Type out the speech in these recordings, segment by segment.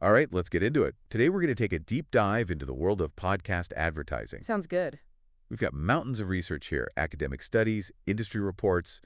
All right, let's get into it. Today we're going to take a deep dive into the world of podcast advertising. Sounds good. We've got mountains of research here, academic studies, industry reports,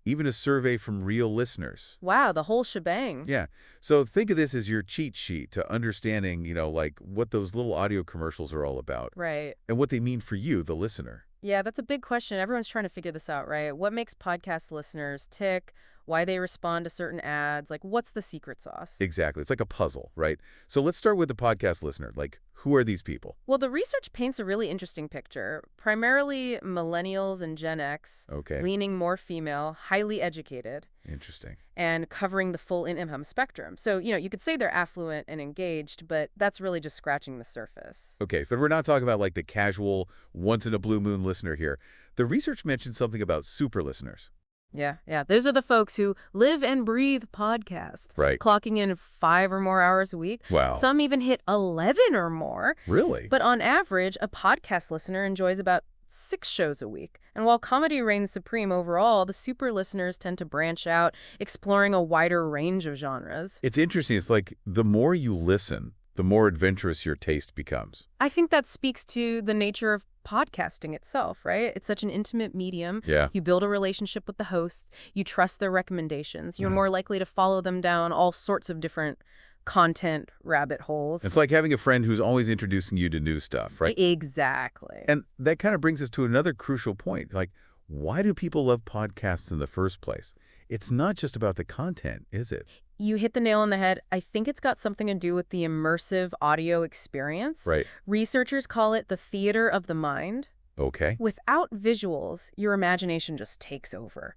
even a survey from real listeners. Wow, the whole shebang. Yeah, so think of this as your cheat sheet to understanding, like what those little audio commercials are all about Right. and what they mean for you, the listener. Yeah, that's a big question. Everyone's trying to figure this out, right? What makes podcast listeners tick? Why they respond to certain ads? Like, what's the secret sauce? Exactly. It's like a puzzle, right? So let's start with the podcast listener. Like, who are these people? Well, the research paints a really interesting picture. Primarily millennials and Gen X, Okay, leaning more female, highly educated, interesting. and covering the full income spectrum. So, you could say they're affluent and engaged, but that's really just scratching the surface. Okay, but we're not talking about like the casual, once-in-a-blue-moon listener here. The research mentioned something about super listeners. Yeah. Those are the folks who live and breathe podcasts, Right. clocking in 5 or more hours a week. Wow. Some even hit 11 or more. Really? But on average, a podcast listener enjoys about 6 shows a week. And while comedy reigns supreme overall, the super listeners tend to branch out, exploring a wider range of genres. It's interesting. It's like the more you listen, the more adventurous your taste becomes. I think that speaks to the nature of podcasting itself, right? It's such an intimate medium. Yeah. You build a relationship with the hosts. You trust their recommendations. You're more likely to follow them down all sorts of different content rabbit holes. It's like having a friend who's always introducing you to new stuff, right? Exactly. And that kind of brings us to another crucial point. Like, why do people love podcasts in the first place? It's not just about the content, is it? You hit the nail on the head. I think it's got something to do with the immersive audio experience. Right. Researchers call it the theater of the mind. Okay. Without visuals, your imagination just takes over.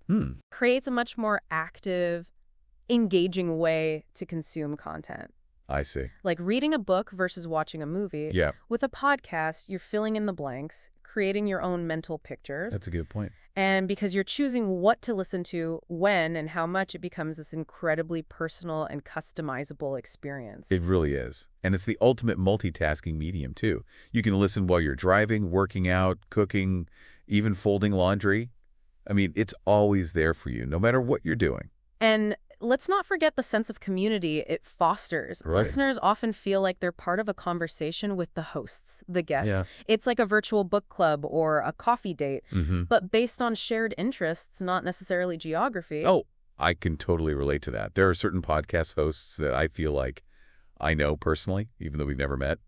Creates a much more active, engaging way to consume content. I see. Like reading a book versus watching a movie. Yeah, With a podcast, you're filling in the blanks, creating your own mental pictures. that's a good point. And because you're choosing what to listen to, when, and how much, it becomes this incredibly personal and customizable experience. It really is. And it's the ultimate multitasking medium, too. You can listen while you're driving, working out, cooking, even folding laundry. I mean, it's always there for you, no matter what you're doing. And let's not forget the sense of community it fosters. Right. Listeners often feel like they're part of a conversation with the hosts, the guests. Yeah. It's like a virtual book club or a coffee date, Mm-hmm. but based on shared interests, not necessarily geography. Oh, I can totally relate to that. There are certain podcast hosts that I feel like I know personally, even though we've never met.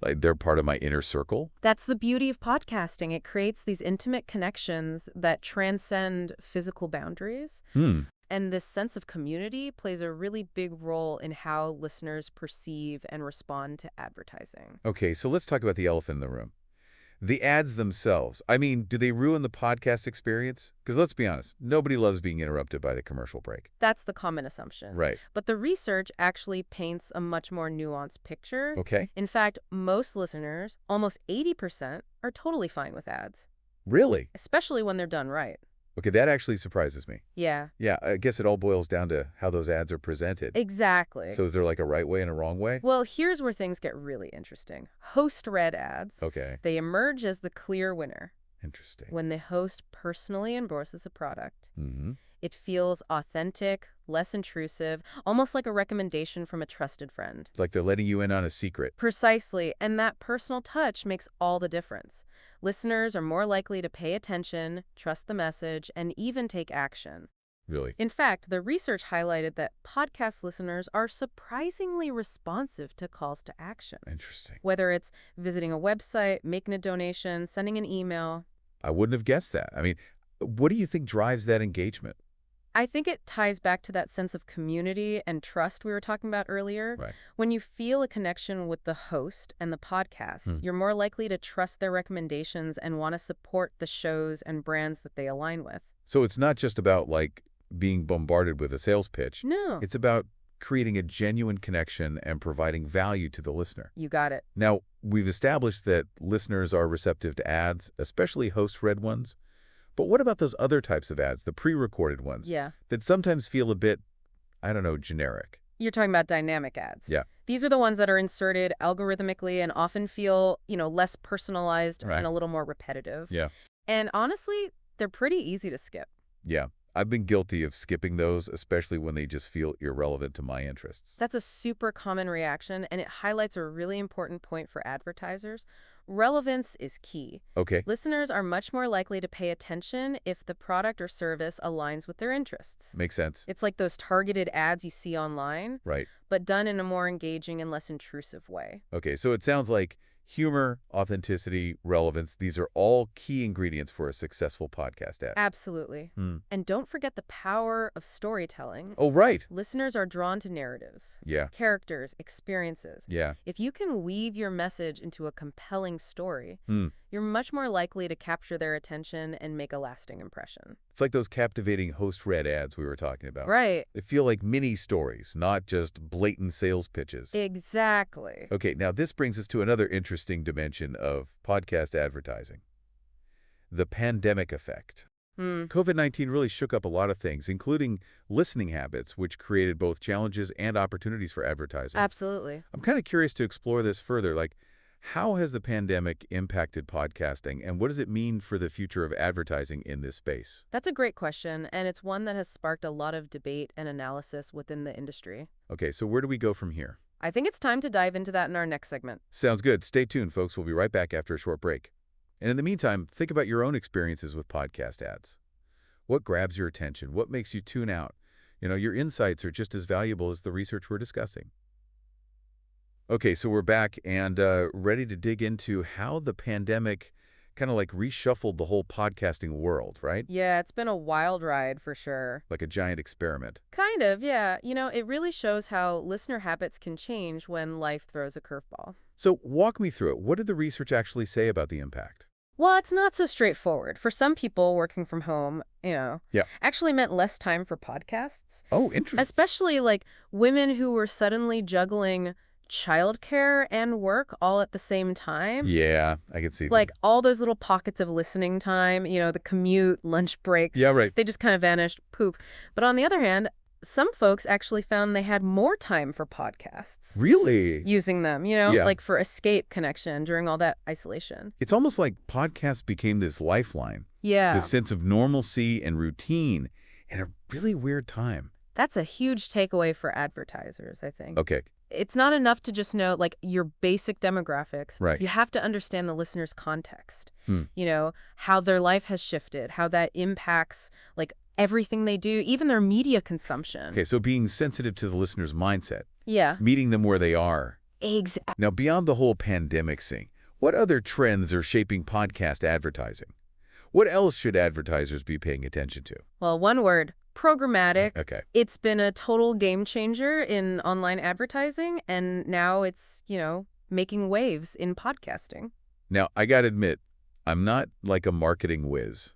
Like they're part of my inner circle. That's the beauty of podcasting. It creates these intimate connections that transcend physical boundaries. And this sense of community plays a really big role in how listeners perceive and respond to advertising. Okay, so let's talk about the elephant in the room. The ads themselves. I mean, do they ruin the podcast experience? Because let's be honest, nobody loves being interrupted by the commercial break. That's the common assumption. Right. But the research actually paints a much more nuanced picture. Okay. In fact, most listeners, almost 80%, are totally fine with ads, Really? especially when they're done right. Okay, that actually surprises me. Yeah, Yeah, I guess it all boils down to how those ads are presented. exactly. So is there like a right way and a wrong way? Well, here's where things get really interesting. Host-read ads, Okay, they emerge as the clear winner. interesting. When the host personally endorses a product, Mm-hmm. it feels authentic, less intrusive, almost like a recommendation from a trusted friend. It's like they're letting you in on a secret. Precisely, and that personal touch makes all the difference. Listeners are more likely to pay attention, trust the message, and even take action. Really? In fact, the research highlighted that podcast listeners are surprisingly responsive to calls to action. Interesting. Whether it's visiting a website, making a donation, sending an email, I wouldn't have guessed that. I mean, what do you think drives that engagement? I think it ties back to that sense of community and trust we were talking about earlier. Right. When you feel a connection with the host and the podcast, you're more likely to trust their recommendations and want to support the shows and brands that they align with. So it's not just about like being bombarded with a sales pitch. No, It's about creating a genuine connection and providing value to the listener. you got it. Now, we've established that listeners are receptive to ads, especially host-read ones. But what about those other types of ads, the pre-recorded ones, Yeah. that sometimes feel a bit, I don't know, generic? You're talking about dynamic ads. Yeah. These are the ones that are inserted algorithmically and often feel, less personalized Right. and a little more repetitive. Yeah. And honestly, they're pretty easy to skip. Yeah. I've been guilty of skipping those, especially when they just feel irrelevant to my interests. That's a super common reaction, and it highlights a really important point for advertisers. Relevance is key. Okay, Listeners are much more likely to pay attention if the product or service aligns with their interests. makes sense. It's like those targeted ads you see online, Right. but done in a more engaging and less intrusive way. Okay, so it sounds like humor, authenticity, relevance, these are all key ingredients for a successful podcast ad. Absolutely. Hmm. And don't forget the power of storytelling. Oh, right. Listeners are drawn to narratives, Yeah, characters, experiences. yeah. If you can weave your message into a compelling story, Hmm. you're much more likely to capture their attention and make a lasting impression. It's like those captivating host-read ads we were talking about. Right. They feel like mini stories, not just blatant sales pitches. Exactly. Okay, now this brings us to another interesting dimension of podcast advertising. The pandemic effect. Hmm. COVID-19 really shook up a lot of things, including listening habits, which created both challenges and opportunities for advertising. Absolutely. I'm kind of curious to explore this further. Like, how has the pandemic impacted podcasting, and what does it mean for the future of advertising in this space? That's a great question, and it's one that has sparked a lot of debate and analysis within the industry. Okay, so where do we go from here? I think it's time to dive into that in our next segment. Sounds good. Stay tuned, folks. We'll be right back after a short break. And in the meantime, think about your own experiences with podcast ads. What grabs your attention? What makes you tune out? Your insights are just as valuable as the research we're discussing. Okay, so we're back and ready to dig into how the pandemic kind of like reshuffled the whole podcasting world, right? Yeah, it's been a wild ride for sure. Like a giant experiment. Kind of, yeah. It really shows how listener habits can change when life throws a curveball. So walk me through it. What did the research actually say about the impact? Well, it's not so straightforward. For some people, working from home, Yeah. actually meant less time for podcasts. Oh, interesting. Especially like women who were suddenly juggling childcare and work all at the same time. Yeah, I can see Like all those little pockets of listening time, the commute, lunch breaks. Yeah, right. They just kind of vanished, poof. But on the other hand, some folks actually found they had more time for podcasts. Really? Using them, Yeah. like for escape connection during all that isolation. It's almost like podcasts became this lifeline, Yeah. this sense of normalcy and routine in a really weird time. That's a huge takeaway for advertisers, I think. Okay, It's not enough to just know, like, your basic demographics. Right. You have to understand the listener's context. Hmm. How their life has shifted, how that impacts, like, everything they do, even their media consumption. okay, so being sensitive to the listener's mindset, Yeah. meeting them where they are. Exactly. Now, beyond the whole pandemic thing, what other trends are shaping podcast advertising? What else should advertisers be paying attention to? Well, one word, programmatic. Okay. It's been a total game changer in online advertising, and now it's, making waves in podcasting. Now, I gotta admit, I'm not like a marketing whiz.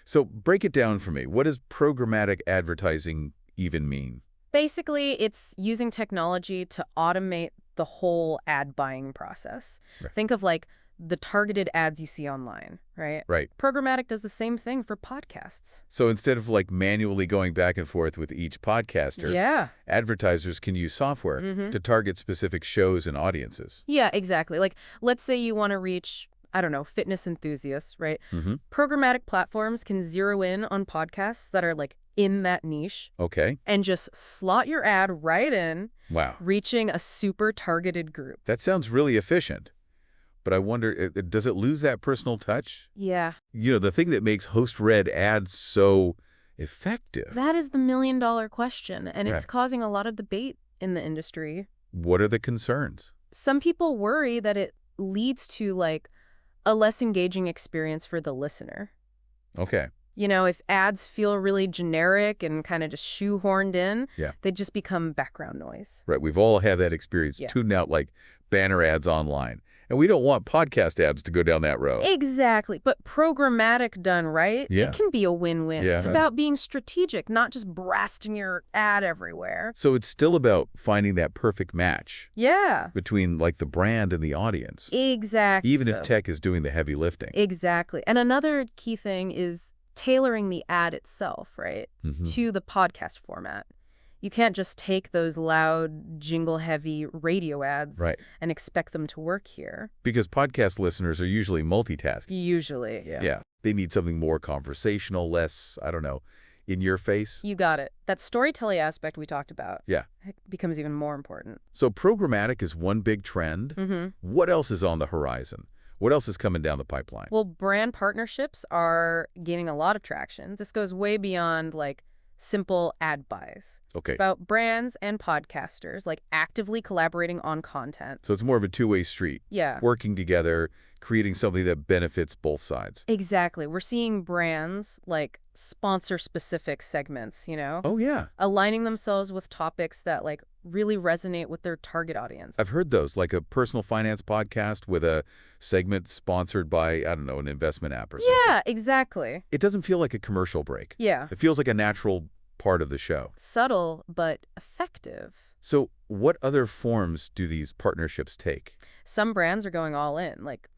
So break it down for me. What does programmatic advertising even mean? Basically, it's using technology to automate the whole ad buying process. Right. Think of like the targeted ads you see online, right? Right. Programmatic does the same thing for podcasts. So instead of like manually going back and forth with each podcaster, Yeah. advertisers can use software Mhm. to target specific shows and audiences. Yeah, exactly. Like, let's say you want to reach, I don't know, fitness enthusiasts, right? Mm-hmm. Programmatic platforms can zero in on podcasts that are like in that niche Okay. and just slot your ad right in, Wow. reaching a super targeted group. That sounds really efficient. But I wonder, does it lose that personal touch? Yeah. The thing that makes host-read ads so effective. That is the million-dollar question, and it's Right. causing a lot of debate in the industry. What are the concerns? Some people worry that it leads to, like, a less engaging experience for the listener. Okay. If ads feel really generic and kind of just shoehorned in, Yeah. they just become background noise. Right. We've all had that experience, Yeah. tuning out like banner ads online. And we don't want podcast ads to go down that road. Exactly. But programmatic done right, Yeah. it can be a win-win. Yeah. It's about being strategic, not just blasting your ad everywhere. So it's still about finding that perfect match Yeah. between like the brand and the audience, Exactly. even if tech is doing the heavy lifting. Exactly. And another key thing is tailoring the ad itself, right, Mhm. to the podcast format. You can't just take those loud, jingle-heavy radio ads Right. and expect them to work here. Because podcast listeners are usually multitasking. Usually, yeah. Yeah. They need something more conversational, less, I don't know, in your face. You got it. That storytelling aspect we talked about Yeah. becomes even more important. So programmatic is one big trend. What else is on the horizon? What else is coming down the pipeline? Well, brand partnerships are gaining a lot of traction. This goes way beyond like simple ad buys. Okay. It's about brands and podcasters like actively collaborating on content. So it's more of a two-way street. Yeah. Working together, creating something that benefits both sides. Exactly. We're seeing brands like sponsor specific segments, Oh, yeah. aligning themselves with topics that like really resonate with their target audience. I've heard those, like a personal finance podcast with a segment sponsored by, I don't know, an investment app or something. Yeah, exactly. It doesn't feel like a commercial break. Yeah. It feels like a natural part of the show. Subtle but effective. So what other forms do these partnerships take? Some brands are going all in, like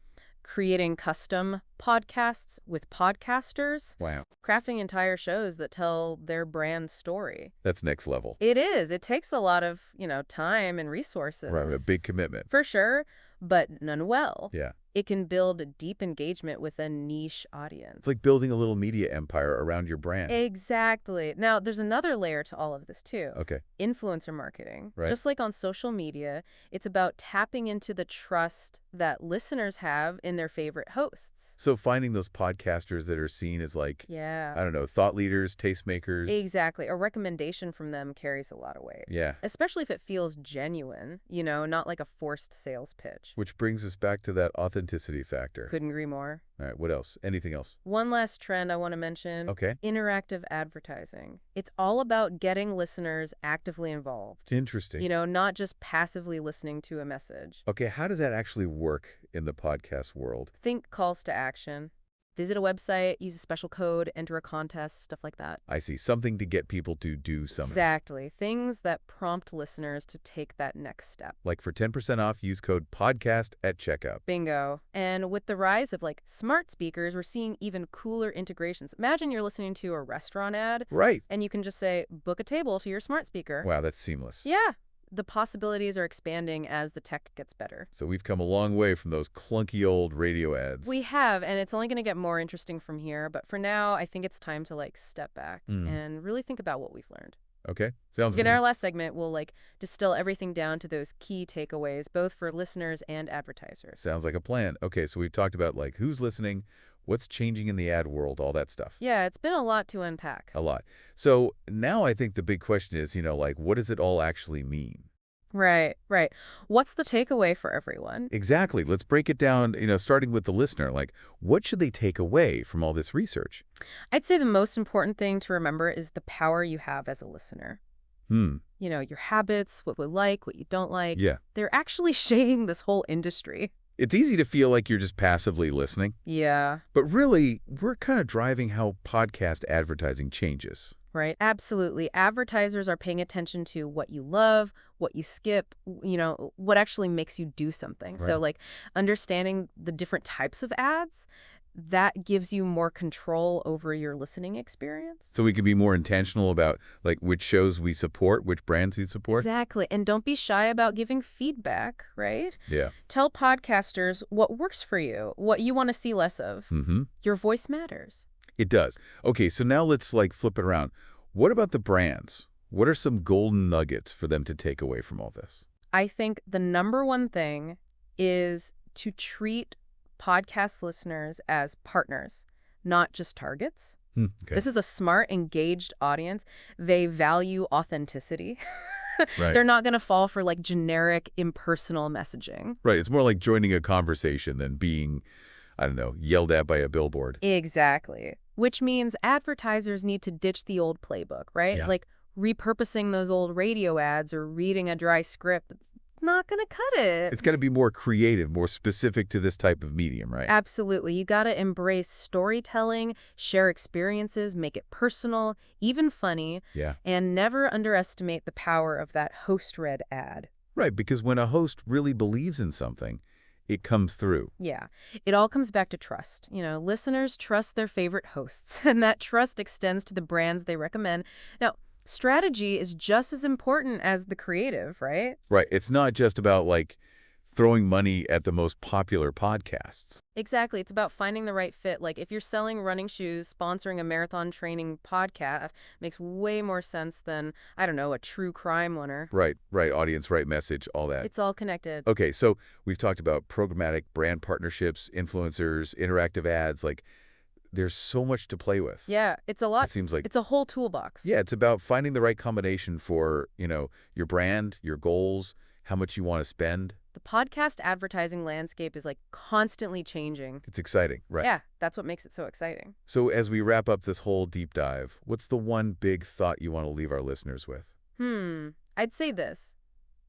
creating custom podcasts with podcasters, Wow. crafting entire shows that tell their brand story. That's next level. It is. It takes a lot of, time and resources. Right, a big commitment. For sure, but none well. Yeah. It can build a deep engagement with a niche audience. It's like building a little media empire around your brand. Exactly. Now, there's another layer to all of this, too. Okay. Influencer marketing. Right. Just like on social media, it's about tapping into the trust that listeners have in their favorite hosts. So finding those podcasters that are seen as like, Yeah. I don't know, thought leaders, tastemakers. Exactly. A recommendation from them carries a lot of weight. Yeah. Especially if it feels genuine, not like a forced sales pitch. Which brings us back to that authenticity factor. Couldn't agree more. All right, what else? Anything else? One last trend I want to mention. Okay. Interactive advertising. It's all about getting listeners actively involved. Interesting. Not just passively listening to a message. Okay, how does that actually work in the podcast world? Think calls to action. Visit a website, use a special code, enter a contest, stuff like that. I see. Something to get people to do something. Exactly. Things that prompt listeners to take that next step. Like for 10% off, use code PODCAST at checkout. Bingo. And with the rise of like smart speakers, we're seeing even cooler integrations. Imagine you're listening to a restaurant ad. Right. And you can just say, book a table to your smart speaker. Wow, that's seamless. Yeah. The possibilities are expanding as the tech gets better. So we've come a long way from those clunky old radio ads. We have, and it's only going to get more interesting from here. But for now, I think it's time to like step back and really think about what we've learned. Okay, sounds In good. our last segment, we'll like distill everything down to those key takeaways, both for listeners and advertisers. Sounds like a plan. Okay, so we've talked about like who's listening, what's changing in the ad world, all that stuff. Yeah, it's been a lot to unpack. A lot. So now I think the big question is, like what does it all actually mean? Right. What's the takeaway for everyone? Exactly. Let's break it down, starting with the listener. Like, what should they take away from all this research? I'd say the most important thing to remember is the power you have as a listener. Your habits, what we like, what you don't like. Yeah. They're actually shaping this whole industry. It's easy to feel like you're just passively listening. Yeah. But really, we're kind of driving how podcast advertising changes. Right. Absolutely. Advertisers are paying attention to what you love, what you skip, what actually makes you do something. Right. So like understanding the different types of ads, that gives you more control over your listening experience. So we can be more intentional about like which shows we support, which brands we support. Exactly. And don't be shy about giving feedback, right? Yeah. Tell podcasters what works for you, what you want to see less of. Your voice matters. It does. Okay, so now let's like flip it around. What about the brands? What are some golden nuggets for them to take away from all this? I think the number one thing is to treat podcast listeners as partners, not just targets. Okay. This is a smart, engaged audience. They value authenticity. Right. They're not going to fall for like generic, impersonal messaging. Right. It's more like joining a conversation than being, I don't know, yelled at by a billboard. Exactly. Which means advertisers need to ditch the old playbook, right? Yeah. Like repurposing those old radio ads or reading a dry script. Not going to cut it. It's got to be more creative, more specific to this type of medium, right? Absolutely. You got to embrace storytelling, share experiences, make it personal, even funny, Yeah. and never underestimate the power of that host-read ad. Right, because when a host really believes in something, it comes through. Yeah. It all comes back to trust. Listeners trust their favorite hosts, and that trust extends to the brands they recommend. Now, strategy is just as important as the creative, right? Right. It's not just about like throwing money at the most popular podcasts. Exactly. It's about finding the right fit. Like if you're selling running shoes, sponsoring a marathon training podcast makes way more sense than, I don't know, a true crime winner. Right, right audience, right message, all that. It's all connected. Okay, so we've talked about programmatic brand partnerships, influencers, interactive ads. Like, there's so much to play with. Yeah, it's a lot. It seems like, It's a whole toolbox. yeah, it's about finding the right combination for, your brand, your goals, how much you want to spend. The podcast advertising landscape is like constantly changing. It's exciting, right? Yeah, that's what makes it so exciting. So as we wrap up this whole deep dive, what's the one big thought you want to leave our listeners with? I'd say this.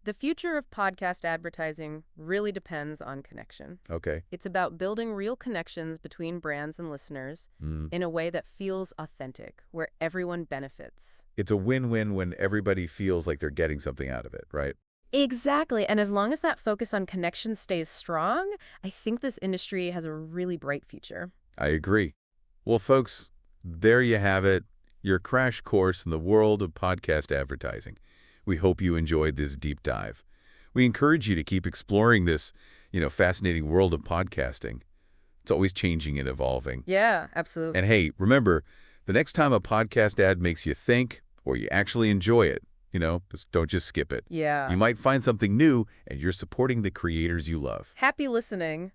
The future of podcast advertising really depends on connection. Okay. It's about building real connections between brands and listeners in a way that feels authentic, where everyone benefits. It's a win-win when everybody feels like they're getting something out of it, right? Exactly. And as long as that focus on connection stays strong, I think this industry has a really bright future. I agree. Well, folks, there you have it, your crash course in the world of podcast advertising. We hope you enjoyed this deep dive. We encourage you to keep exploring this, fascinating world of podcasting. It's always changing and evolving. Yeah, absolutely. And hey, remember, the next time a podcast ad makes you think or you actually enjoy it, don't just skip it. Yeah. You might find something new and you're supporting the creators you love. Happy listening.